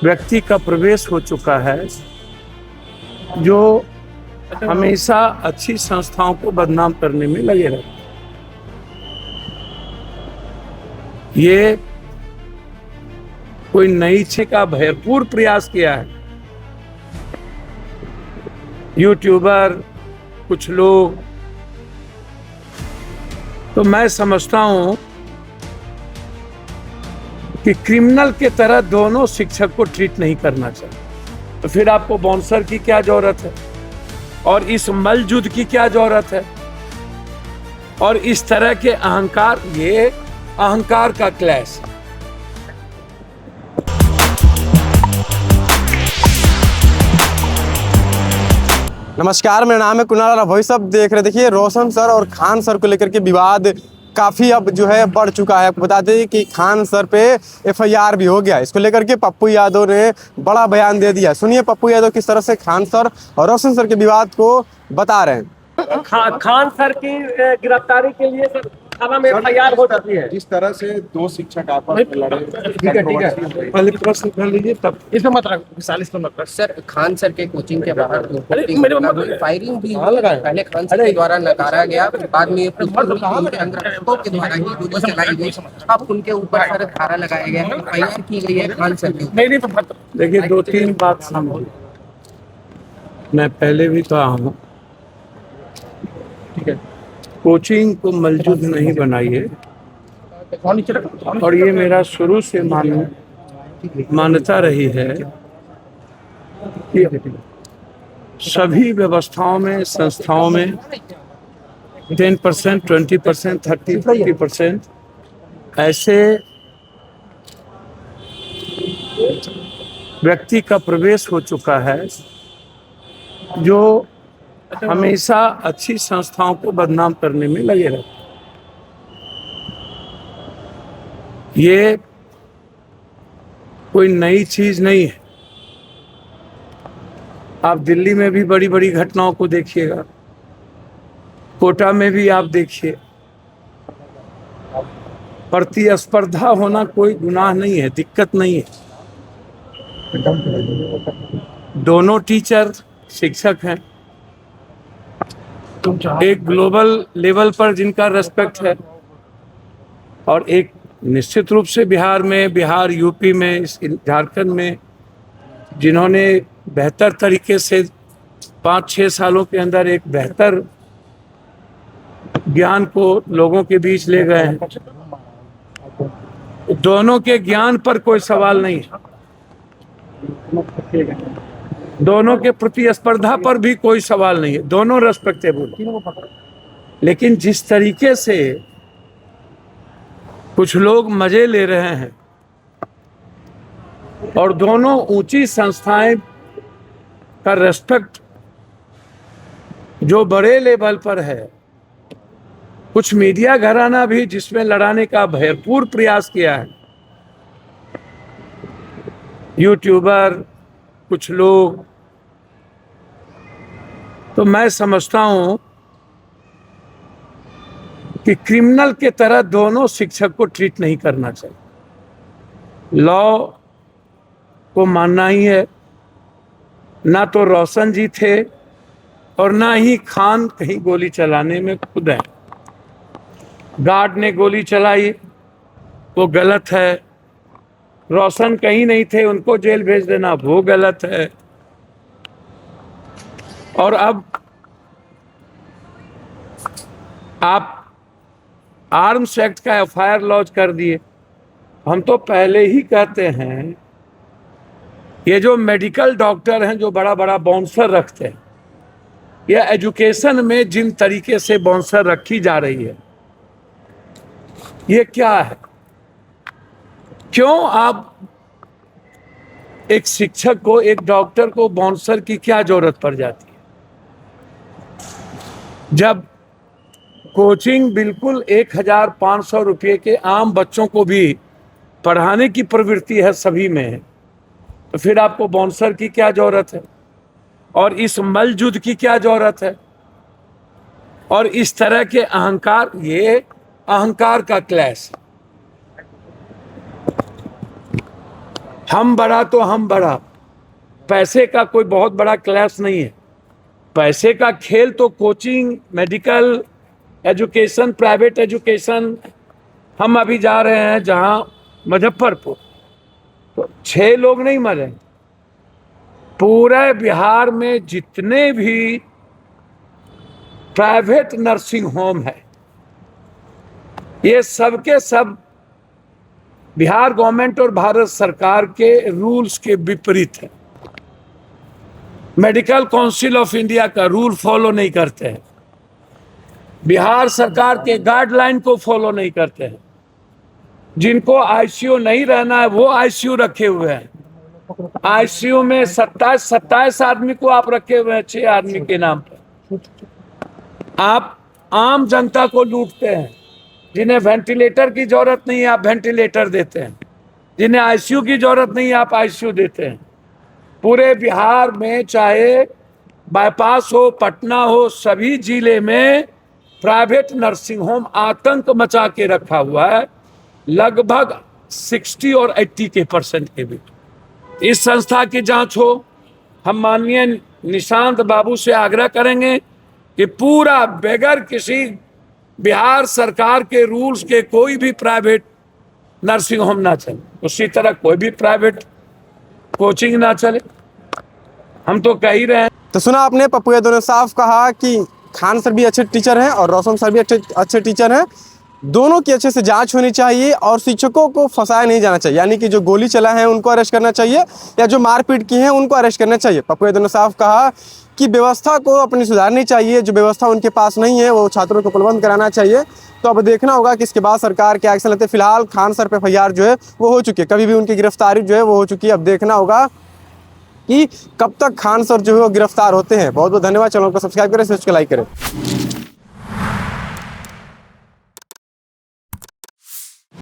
व्यक्ति का प्रवेश हो चुका है जो हमेशा अच्छी संस्थाओं को बदनाम करने में लगे रहते हैं। ये कोई नई चीज का भरपूर प्रयास किया है। यूट्यूबर कुछ लोग, तो मैं समझता हूं कि क्रिमिनल के तरह दोनों शिक्षक को ट्रीट नहीं करना चाहिए। तो फिर आपको बाउंसर की क्या जरूरत है और इस मलजुद की क्या जरूरत है और इस तरह के अहंकार, ये अहंकार का क्लैश। नमस्कार, मेरा नाम है कुणाल और भाई साहब देख रहे। देखिए, रोशन सर और खान सर को लेकर के विवाद काफ़ी अब जो है बढ़ चुका है। आपको बता दें कि खान सर पे एफआईआर भी हो गया। इसको लेकर के पप्पू यादव ने बड़ा बयान दे दिया। सुनिए पप्पू यादव किस तरह से खान सर और रोशन सर के विवाद को बता रहे हैं। खान सर की गिरफ्तारी के लिए सर थाना में एफआईआर हो चुकी है। जिस तरह से दो शिक्षक आपस में लड़े, ठीक है। पहले प्रश्न कर लीजिए तब। इसमें मत रखो, 40 में मत रखो। सर, खान सर के कोचिंग के बाहर फायरिंग भी कहाँ लगाए? पहले खान सर के द्वारा नकारा गया, फिर बाद में उनके अंगरक्षकों के द्वारा ही गोली चलाई गई। अब उनके ऊपर सर धारा लगाया गया है, एफआईआर की गई है खान सर के ऊपर। नहीं तो मत। देखिए, दो तीन बात समझिए। मैं पहले भी कहा हूँ, ठीक है। कोचिंग को मलजूद नहीं बनाइए। फोन नीचे रखो। और ये मेरा शुरू से मान्यता रही है कि सभी व्यवस्थाओं में, संस्थाओं में 10%, 20%, 30% ऐसे व्यक्ति का प्रवेश हो चुका है जो हमेशा अच्छी संस्थाओं को बदनाम करने में लगे रहते हैं। ये कोई नई चीज नहीं है। आप दिल्ली में भी बड़ी बड़ी घटनाओं को देखिएगा, कोटा में भी आप देखिए। प्रतिस्पर्धा होना कोई गुनाह नहीं है, दिक्कत नहीं है। दोनों टीचर शिक्षक हैं, एक ग्लोबल लेवल पर जिनका रेस्पेक्ट है और एक निश्चित रूप से बिहार, यूपी में, झारखंड में जिन्होंने बेहतर तरीके से 5-6 सालों के अंदर एक बेहतर ज्ञान को लोगों के बीच ले गए हैं। दोनों के ज्ञान पर कोई सवाल नहीं है, दोनों के प्रतिस्पर्धा पर भी कोई सवाल नहीं है, दोनों रेस्पेक्टेबल। लेकिन जिस तरीके से कुछ लोग मजे ले रहे हैं और दोनों ऊंची संस्थाएं का रेस्पेक्ट जो बड़े लेवल पर है, कुछ मीडिया घराना भी जिसमें लड़ाने का भरपूर प्रयास किया है। यूट्यूबर कुछ लोग, तो मैं समझता हूं कि क्रिमिनल के तरह दोनों शिक्षक को ट्रीट नहीं करना चाहिए। लॉ को मानना ही है। ना तो रोशन जी थे और ना ही खान कहीं गोली चलाने में खुद है। गार्ड ने गोली चलाई, वो गलत है। रोशन कहीं नहीं थे, उनको जेल भेज देना वो गलत है। और अब आप आर्म्स एक्ट का एफआईआर लॉन्च कर दिए। हम तो पहले ही कहते हैं, ये जो मेडिकल डॉक्टर हैं जो बड़ा बड़ा बाउंसर रखते हैं, या एजुकेशन में जिन तरीके से बाउंसर रखी जा रही है, ये क्या है? क्यों आप एक शिक्षक को, एक डॉक्टर को बाउंसर की क्या जरूरत पड़ जाती है? जब कोचिंग बिल्कुल 1500 रुपये के आम बच्चों को भी पढ़ाने की प्रवृत्ति है सभी में, तो फिर आपको बाउंसर की क्या जरूरत है और इस मलजुद की क्या जरूरत है और इस तरह के अहंकार, ये अहंकार का क्लैश। हम बड़ा तो हम बड़ा, पैसे का कोई बहुत बड़ा क्लास नहीं है। पैसे का खेल तो coaching, medical education, private education. हम अभी जा रहे हैं जहां मुजफ्फरपुर, तो 6 लोग नहीं मरे। पूरे बिहार में जितने भी प्राइवेट नर्सिंग होम है, ये सबके सब बिहार गवर्नमेंट और भारत सरकार के रूल्स के विपरीत है। मेडिकल काउंसिल ऑफ इंडिया का रूल फॉलो नहीं करते हैं, बिहार सरकार के गाइडलाइन को फॉलो नहीं करते हैं। जिनको आईसीयू नहीं रहना है वो आईसीयू रखे हुए हैं। आईसीयू में 27 आदमी को आप रखे हुए हैं 6 आदमी के नाम पर। आप आम जनता को लूटते हैं। जिन्हें वेंटिलेटर की जरूरत नहीं है आप वेंटिलेटर देते हैं, जिन्हें आईसीयू की जरूरत नहीं है आप आईसीयू देते हैं। पूरे बिहार में चाहे बाईपास हो, पटना हो, सभी जिले में प्राइवेट नर्सिंग होम आतंक मचा के रखा हुआ है, लगभग 60 और 80% के बीच। इस संस्था की जांच हो। हम माननीय निशांत बाबू से आग्रह करेंगे कि पूरा बगैर किसी बिहार सरकार के रूल्स के कोई भी प्राइवेट नर्सिंग होम ना चले, उसी तरह कोई भी प्राइवेट कोचिंग ना चले। हम तो कह ही रहे हैं। तो सुना आपने, पप्पू यादव ने साफ कहा कि खान सर भी अच्छे टीचर हैं और रोशन सर भी अच्छे टीचर हैं। दोनों की अच्छे से जांच होनी चाहिए और शिक्षकों को फंसाया नहीं जाना चाहिए, यानी कि जो गोली चला है उनको अरेस्ट करना चाहिए या जो मारपीट की है उनको अरेस्ट करना चाहिए। पप्पू यादव ने साफ कहा कि व्यवस्था को अपनी सुधारनी चाहिए, जो व्यवस्था उनके पास नहीं है वो छात्रों को उपलब्ध कराना चाहिए। तो अब देखना होगा कि इसके बाद सरकार क्या एक्शन लेते हैं। फिलहाल खान सर पे FIR जो है वो हो चुकी है, कभी भी उनकी गिरफ्तारी जो है वो हो चुकी है। अब देखना होगा कि कब तक खान सर जो है वो गिरफ्तार होते हैं। बहुत बहुत धन्यवाद। चैनल को सब्सक्राइब करें, लाइक करें।